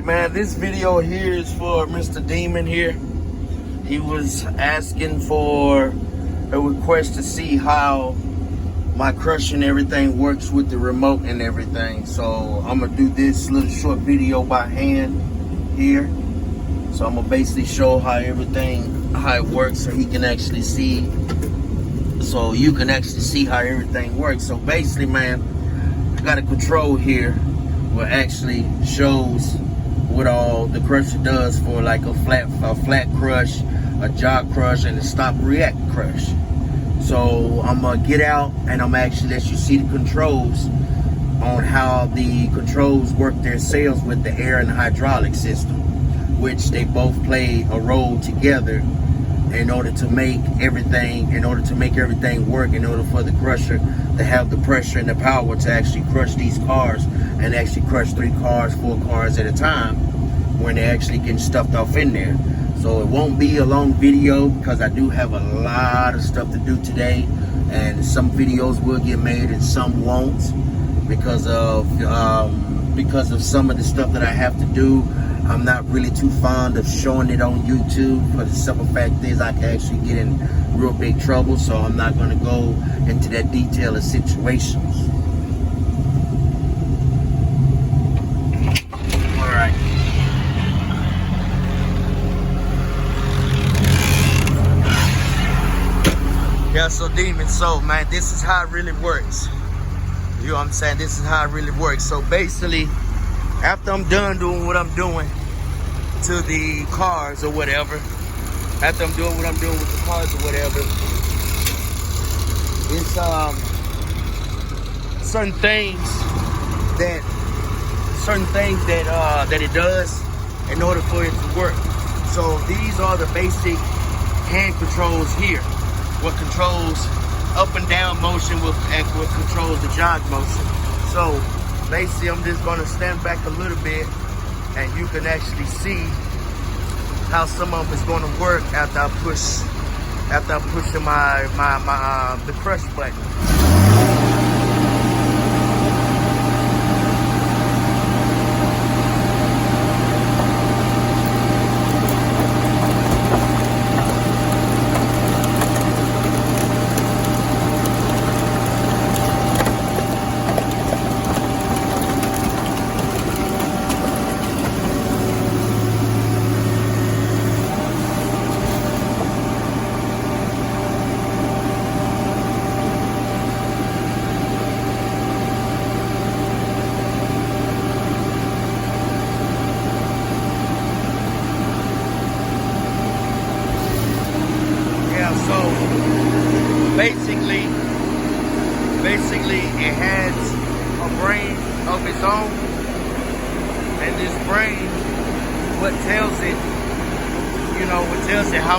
man, this video here is for Mr. Demon here. He was asking for a request to see how my crush and everything works with the remote and everything. So I'm gonna do this little short video by hand here. So I'm gonna basically show how it works, so he can actually see, so you can actually see how everything works. So basically, man, I got a control here where actually shows what all the crusher does for like a flat crush, a jog crush, and a stop react crush. So I'm gonna get out and I'm actually let you see the controls on how the controls work themselves with the air and the hydraulic system, which they both play a role together in order to make everything work, in order for the crusher to have the pressure and the power to actually crush these cars, and actually crush 3 cars, 4 cars at a time when they're actually getting stuffed off in there. So it won't be a long video because I do have a lot of stuff to do today, and some videos will get made and some won't because of some of the stuff that I have to do. I'm not really too fond of showing it on YouTube, for the simple fact is I can actually get in real big trouble, so I'm not going to go into that detail of situations. Alright. Yeah, so Demon, so man, this is how it really works. You know what I'm saying? This is how it really works. So basically, after I'm done doing what I'm doing to the cars or whatever, after I'm doing what I'm doing with the cars or whatever, it's certain things that it does in order for it to work. So these are the basic hand controls here, what controls up and down motion, what controls the jog motion. So basically, I'm just gonna stand back a little bit, and you can actually see how some of it's gonna work after I push the crush button. Basically, it has a brain of its own, and this brain, what tells it how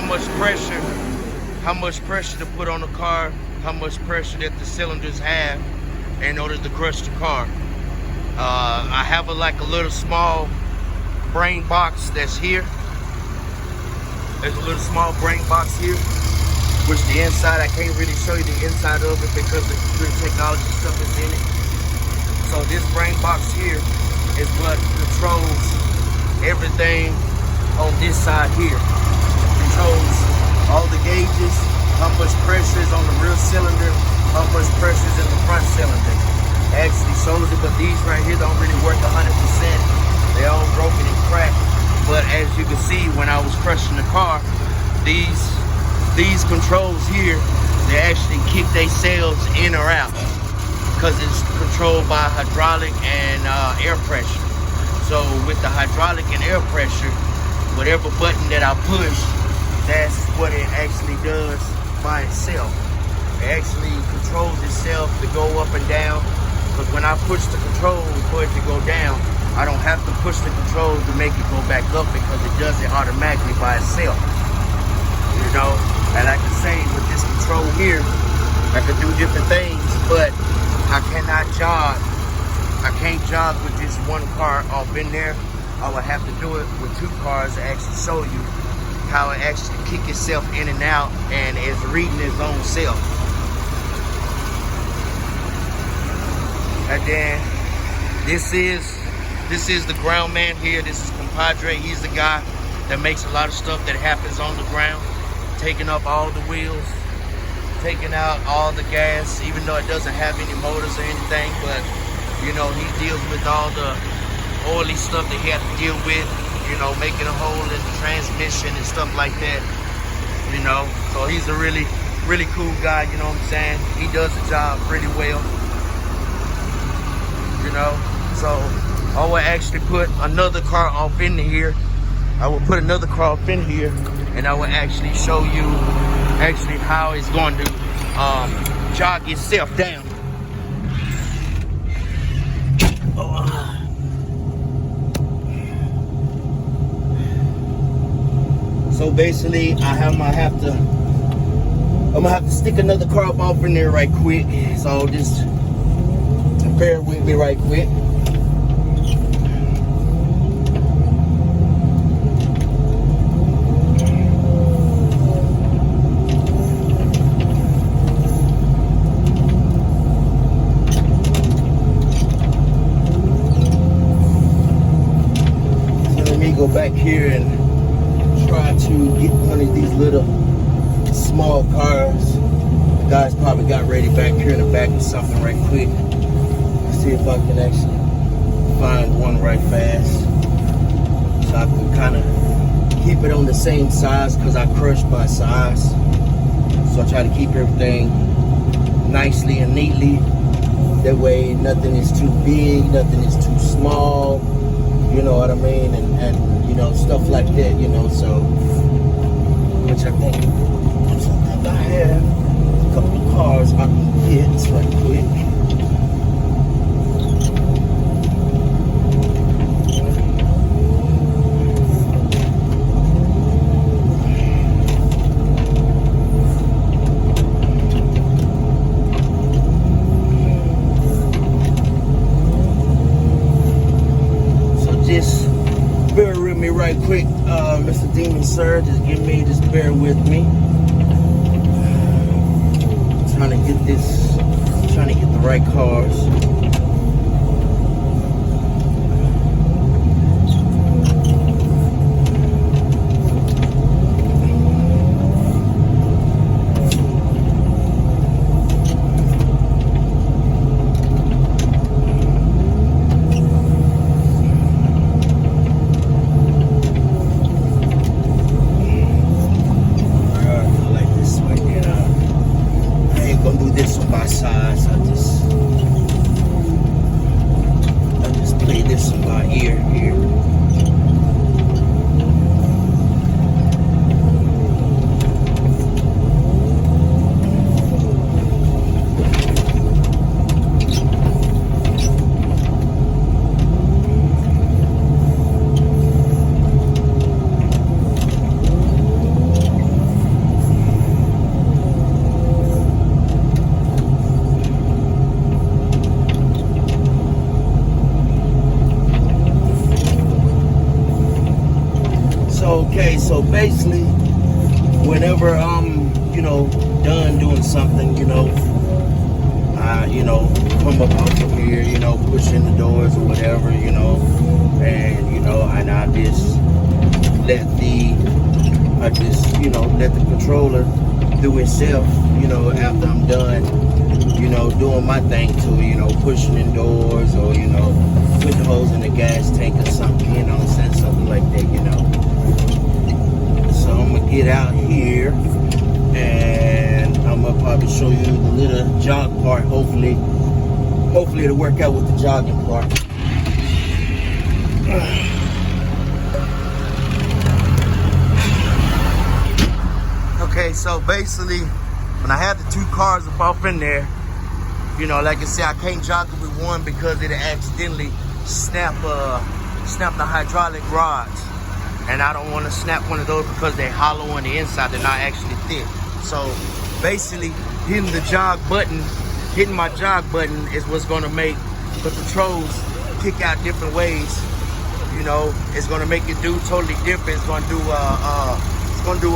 much pressure to put on the car, how much pressure that the cylinders have in order to crush the car. I have a little small brain box that's here. There's a little small brain box here, which the inside, I can't really show you the inside of it because of the technology stuff is in it. So this brain box here is what controls everything on this side here. Controls all the gauges, how much pressure is on the rear cylinder, how much pressure is in the front cylinder. It actually shows it, but these right here don't really work 100%. They're all broken and cracked. But as you can see, when I was crushing the car, these controls here, they actually kick themselves in or out because it's controlled by hydraulic and air pressure. So with the hydraulic and air pressure, whatever button that I push, that's what it actually does by itself. It actually controls itself to go up and down, because when I push the control for it to go down, I don't have to push the control to make it go back up, because it does it automatically by itself. You know, and like I say, with this control here, I can do different things, but I cannot jog. I can't jog with just one car off in there. I would have to do it with 2 cars to actually show you how it actually kick itself in and out and is reading its own self. And then this is This is the ground man here. This is compadre. He's the guy that makes a lot of stuff that happens on the ground, taking up all the wheels, taking out all the gas, even though it doesn't have any motors or anything. But you know, he deals with all the oily stuff that he had to deal with, you know, making a hole in the transmission and stuff like that, you know. So he's a really cool guy, you know what I'm saying? He does the job pretty well, you know. So I will actually put another car off in here. I will put another car off in here, and I will actually show you actually how it's going to jog itself down. So basically, I'm gonna have to stick another car up off in there right quick. So just bear with me right quick. So let me go back here and try to get one of these little small cars. The guys probably got ready back here in the back or something right quick. Let's see if I can actually find one right fast, so I can kind of keep it on the same size, because I crush by size. So I try to keep everything nicely and neatly. That way nothing is too big, nothing is too small, you know what I mean, and you know, stuff like that, you know. So which I think I have a couple of cars I can get right quick. So just bear with me right quick, Mr. Demon Sir. Just bear with me. Trying to get the right cars. Okay, so basically, whenever I'm, you know, done doing something, you know, I, you know, come up out from here, you know, push in the doors or whatever, you know, and, you know, and I just let the controller do itself, you know, after I'm done, you know, doing my thing to it, you know, pushing in doors or, you know, putting holes in the gas tank or something, you know what I'm saying, something like that, you know. So I'm gonna get out here and I'm gonna probably show you the little jog part. Hopefully it'll work out with the jogging part. Okay, so basically when I had the two cars up off in there, you know, like I said, I can't jog it with one because it'll accidentally snap the hydraulic rods. And I don't want to snap one of those because they're hollow on the inside. They're not actually thick. So basically, hitting my jog button is what's going to make the controls kick out different ways. You know, it's going to make it do totally different. It's going to do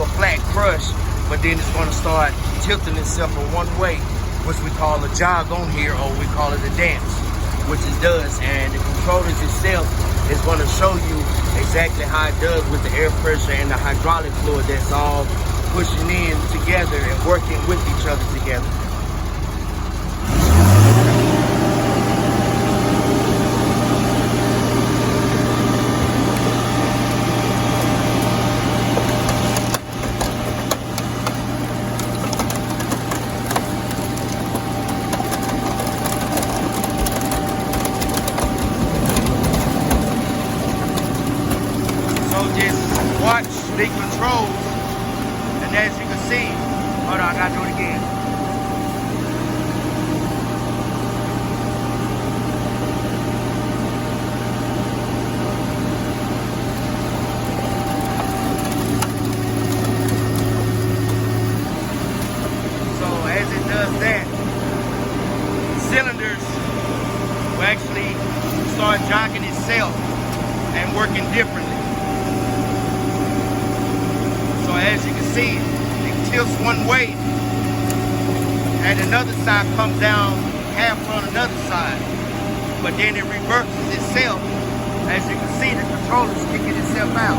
a flat crush, but then it's going to start tilting itself in one way, which we call a jog on here, or we call it a dance, which it does. And if you controllers itself is going to show you exactly how it does with the air pressure and the hydraulic fluid that's all pushing in together and working with each other together. Just watch the controls, and as you can see, hold on, I gotta do it again. So as it does that, cylinders will actually start jocking itself and working differently. As you can see, it tilts one way and another side comes down half on another side, but then it reverses itself. As you can see, the controller's kicking itself out.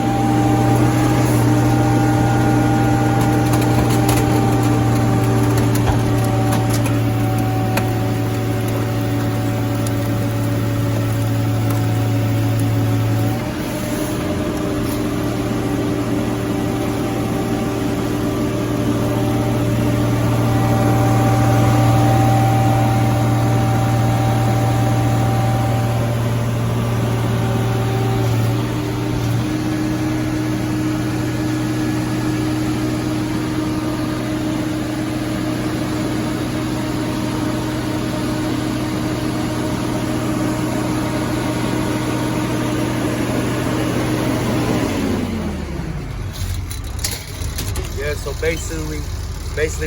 Yeah, so basically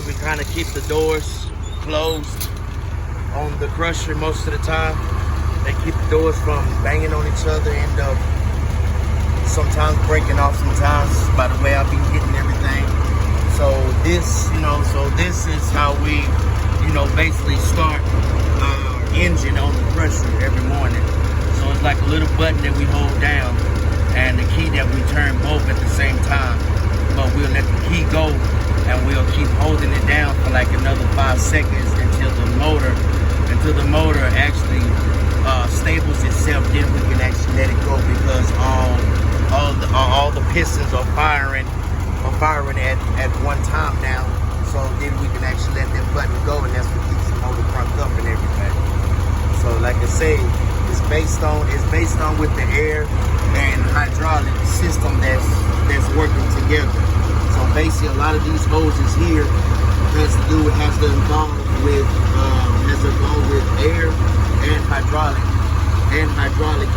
we kind of keep the doors closed on the crusher most of the time. They keep the doors from banging on each other, end up sometimes breaking off sometimes by the way I've been getting everything. So this, this is how we, basically start our engine on the crusher every morning. So it's like a little button that we hold down and the key that we turn both at the same time. But we'll let the key go and we'll keep holding it down for like another 5 seconds until the motor actually stables itself. Then we can actually let it go, because all the pistons are firing at one time now. So then we can actually let that button go, and that's what keeps the motor cranked up and everything. So like I say, it's based on with the air and hydraulic system that's working together. So basically, a lot of these hoses here has to involve with air and hydraulic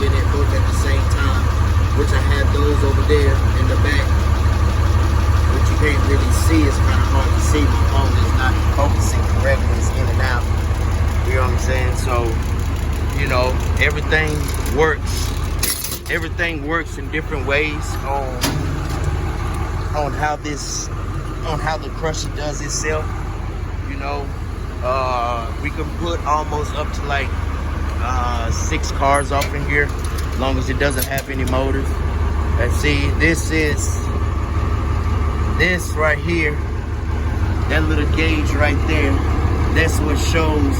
in it both at the same time, which I have those over there in the back, which you can't really see. It's kind of hard to see. My phone is not focusing correctly. It's in and out. You know what I'm saying? So, everything works. Everything works in different ways on how the crusher does itself. We can put almost up to like 6 cars off in here, as long as it doesn't have any motors. And see, this right here, that little gauge right there, that's what shows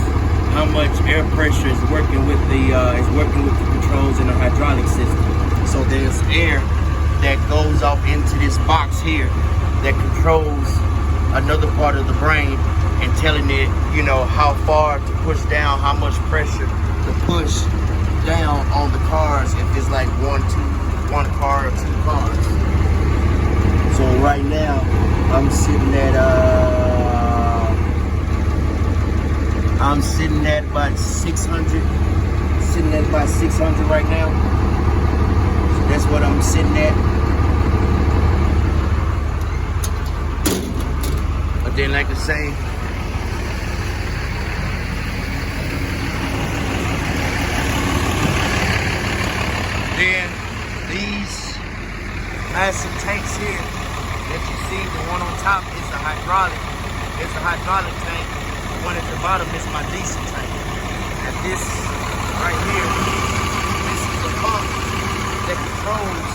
how much air pressure is working with the controls in the hydraulic system. So there's air that goes off into this box here that controls another part of the brain and telling it, how far to push down, how much pressure to push down on the cars if it's like one car or 2 cars. So right now I'm sitting at about 600. Sitting at about 600 right now. So that's what I'm sitting at. But then, like I say, then these massive tanks here that you see, the one on top is a hydraulic. It's a hydraulic tank. The one at the bottom is my diesel tank. And this right here, this pump that controls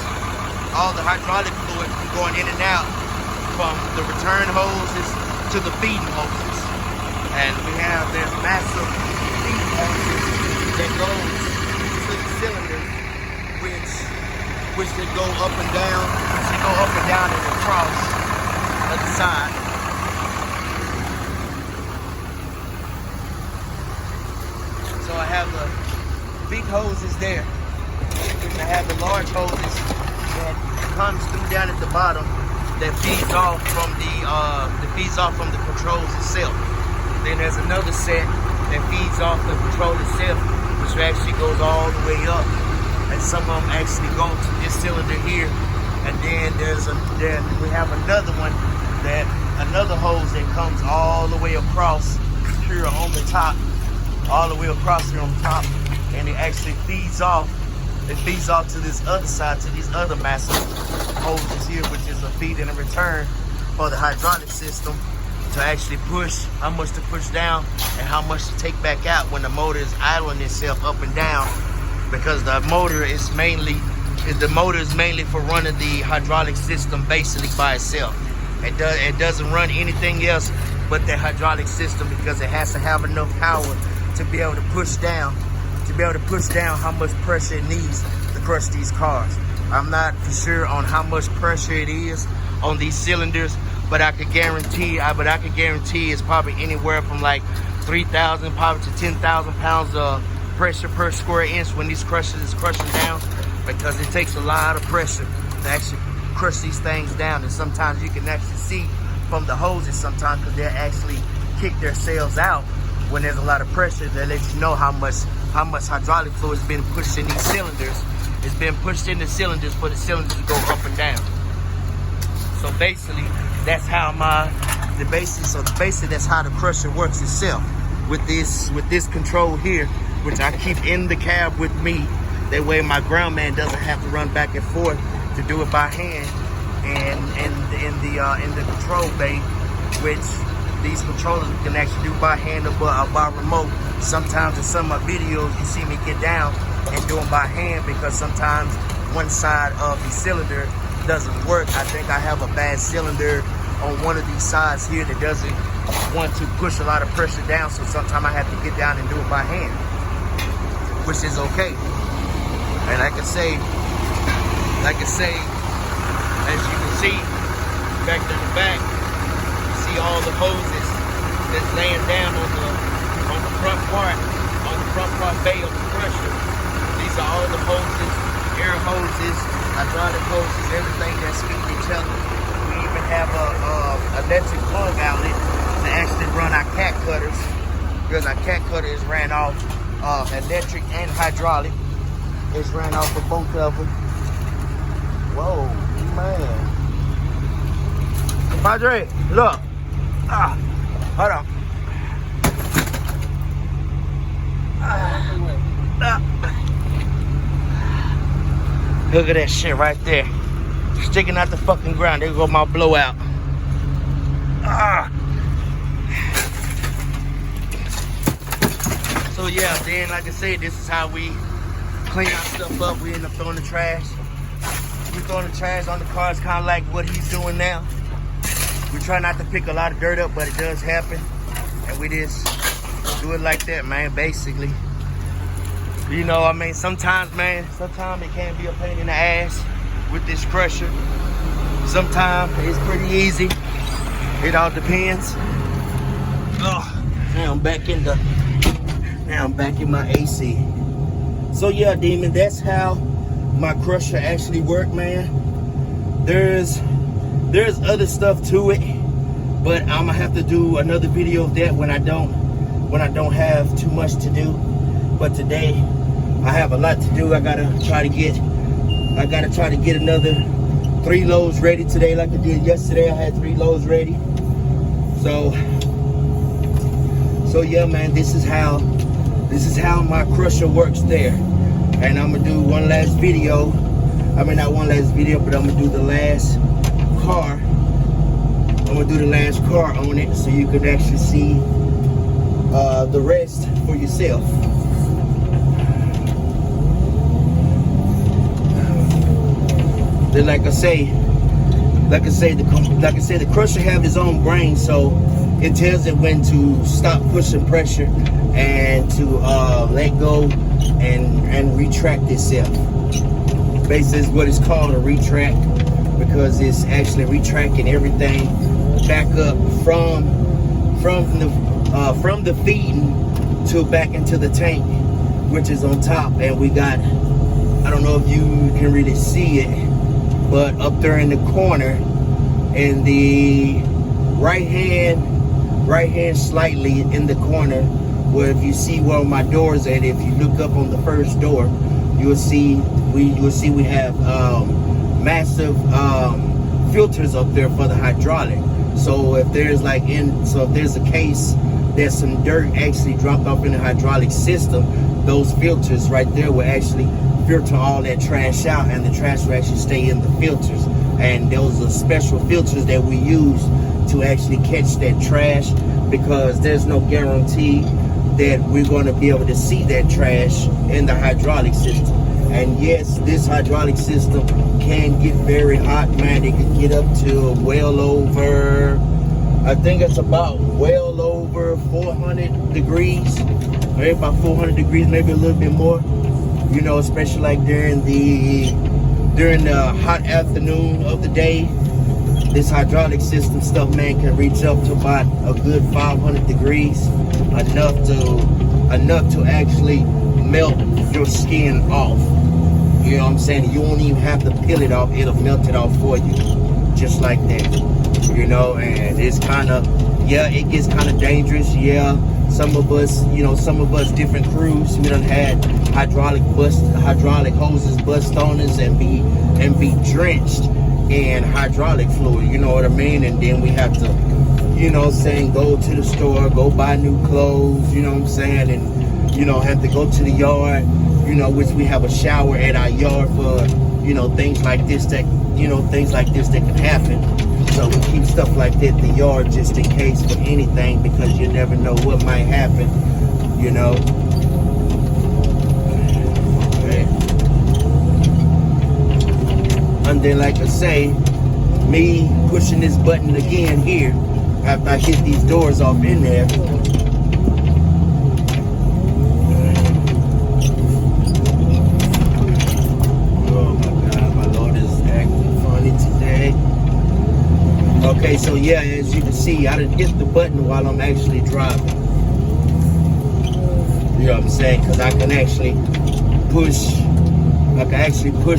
all the hydraulic fluid from going in and out from the return hoses to the feeding hoses. And we have this massive feeding hoses that goes to the cylinder, which they go up and down, and across the side. So I have the big hoses there. I have the large hoses that comes through down at the bottom that feeds off from the controls itself. Then there's another set that feeds off the control itself, which actually goes all the way up. And some of them actually go to this cylinder here. And then then we have another one, another hose that comes all the way across here on the top, all the way across here on top, and it actually feeds off. It feeds off to this other side, to these other massive hoses here, which is a feed and a return for the hydraulic system to actually push, how much to push down and how much to take back out when the motor is idling itself up and down, because the motor is mainly for running the hydraulic system basically by itself. It doesn't run anything else but the hydraulic system, because it has to have enough power to be able to push down how much pressure it needs to crush these cars. I'm not for sure on how much pressure it is on these cylinders, but I could guarantee it's probably anywhere from like 3,000 probably to 10,000 pounds of pressure per square inch when these crushers is crushing down, because it takes a lot of pressure to actually crush these things down. And sometimes you can actually see from the hoses sometimes, because they'll actually kick themselves out when there's a lot of pressure. That lets you know how much hydraulic fluid has been pushed in these cylinders. It's been pushed in the cylinders for the cylinders to go up and down. So basically, that's how that's how the crusher works itself, with this control here, which I keep in the cab with me. That way my ground man doesn't have to run back and forth to do it by hand. And in the control bay, which these controllers we can actually do by hand or by remote. Sometimes in some of my videos you see me get down and do them by hand, because sometimes one side of the cylinder doesn't work. I think I have a bad cylinder on one of these sides here that doesn't want to push a lot of pressure down, so sometimes I have to get down and do it by hand, which is okay. And like I say, as you can see back to the back, you see all the hoses that's laying down on the front part bay of the crusher. These are all the hoses, air hoses, hydraulic hoses, everything that's feeding each other. We even have a electric plug outlet to actually run our cat cutters, because our cat cutter is ran off electric and hydraulic. It's ran off of both of them. Whoa, man. Padre, look. Hold on. Look at that shit right there. Sticking out the fucking ground. There go my blowout. So yeah, then like I said, this is how we clean our stuff up. We end up throwing the trash. We throwing the trash on the cars, kind of like what he's doing now. We try not to pick a lot of dirt up, but it does happen. And we just do it like that, man, basically. You know, I mean, sometimes it can be a pain in the ass with this crusher. Sometimes it's pretty easy. It all depends. Now I'm back in my AC. So yeah, Demon, that's how my crusher actually worked, man. There's other stuff to it, but I'm gonna have to do another video of that when I don't have too much to do. But today I have a lot to do. I gotta try to get another 3 loads ready today, like I did yesterday. I had 3 loads ready. So yeah, man, this is how my crusher works there. And I'm gonna do one last video. I mean, not one last video, but I'm gonna do the last car. I'm gonna do the last car on it, so you can actually see the rest for yourself. then the crusher have its own brain, so it tells it when to stop pushing pressure and to let go and retract itself. Basically, is what it's called, a retract, because it's actually retracting everything back up from the feeding to back into the tank, which is on top. And we got, I don't know if you can really see it, but up there in the corner, in the right hand slightly in the corner, where if you see where my door's at, if you look up on the first door, you'll see we have massive filters up there for the hydraulic. So if there's a case that some dirt actually dropped off in the hydraulic system, those filters right there will actually filter all that trash out, and the trash will actually stay in the filters. And those are special filters that we use to actually catch that trash, because there's no guarantee that we're going to be able to see that trash in the hydraulic system. And yes, this hydraulic system can get very hot, man. It can get up to well over, I think it's about well over 400 degrees, maybe about 400 degrees, maybe a little bit more, you know, especially like during the hot afternoon of the day. This hydraulic system stuff, man, can reach up to about a good 500 degrees, enough to actually melt your skin off. You know what I'm saying? You won't even have to peel it off. It'll melt it off for you, just like that. You know, and it's kind of, yeah, it gets kind of dangerous. Yeah, some of us, different crews, we done had hydraulic hoses bust on us and be drenched in hydraulic fluid. You know what I mean? And then we have to, go to the store, go buy new clothes. You know what I'm saying? And have to go to the yard, which we have a shower at our yard for, things like this that can happen. So we keep stuff like that in the yard just in case for anything, because you never know what might happen, Okay. And then, like I say, me pushing this button again here, after I get these doors off in there, okay, so yeah, as you can see, I didn't hit the button while I'm actually driving. You know what I'm saying? Because I can actually push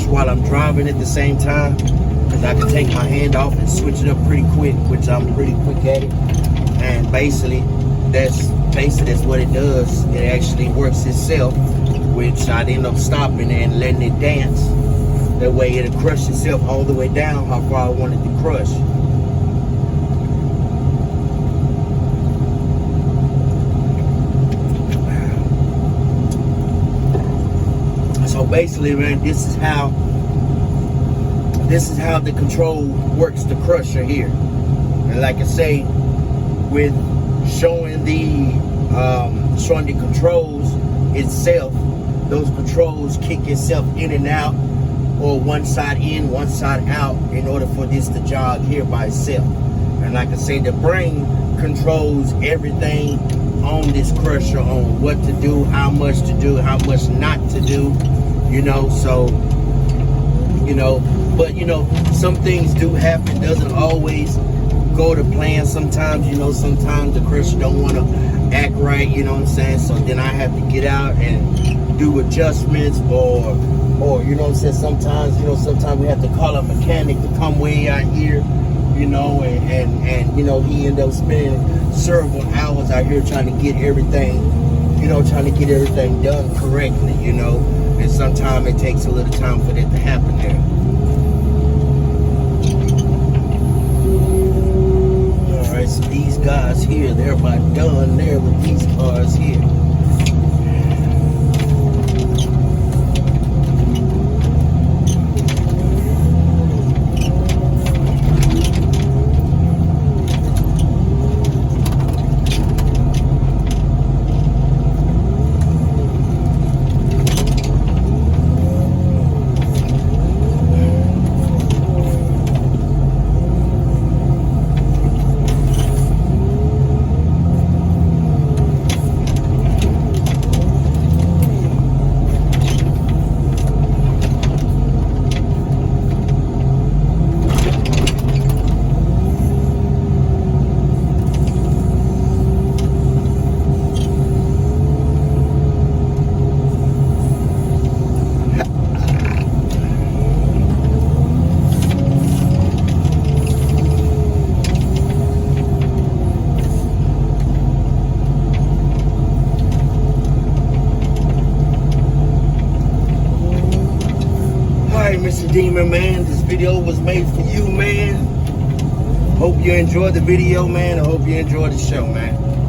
while I'm driving at the same time. Because I can take my hand off and switch it up pretty quick, which I'm pretty quick at it. And basically that's what it does. It actually works itself, which I'd end up stopping and letting it dance. That way it'll crush itself all the way down how far I want it to crush. So basically, man, this is how the control works, the crusher here. And like I say, with showing the controls itself, those controls kick itself in and out, or one side in, one side out, in order for this to jog here by itself. And like I say, the brain controls everything on this crusher, on what to do, how much to do, how much not to do, so, but, some things do happen. Doesn't always go to plan. Sometimes, sometimes the crusher don't want to act right, you know what I'm saying? So then I have to get out and do adjustments, or you know what I'm saying? Sometimes we have to call a mechanic to come way out here, and he ended up spending several hours out here trying to get everything, done correctly, and sometimes it takes a little time for that to happen there. All right, so these guys here, they're about done there with these cars here. Redeemer, man. This video was made for you, man. Hope you enjoyed the video, man. I hope you enjoyed the show, man.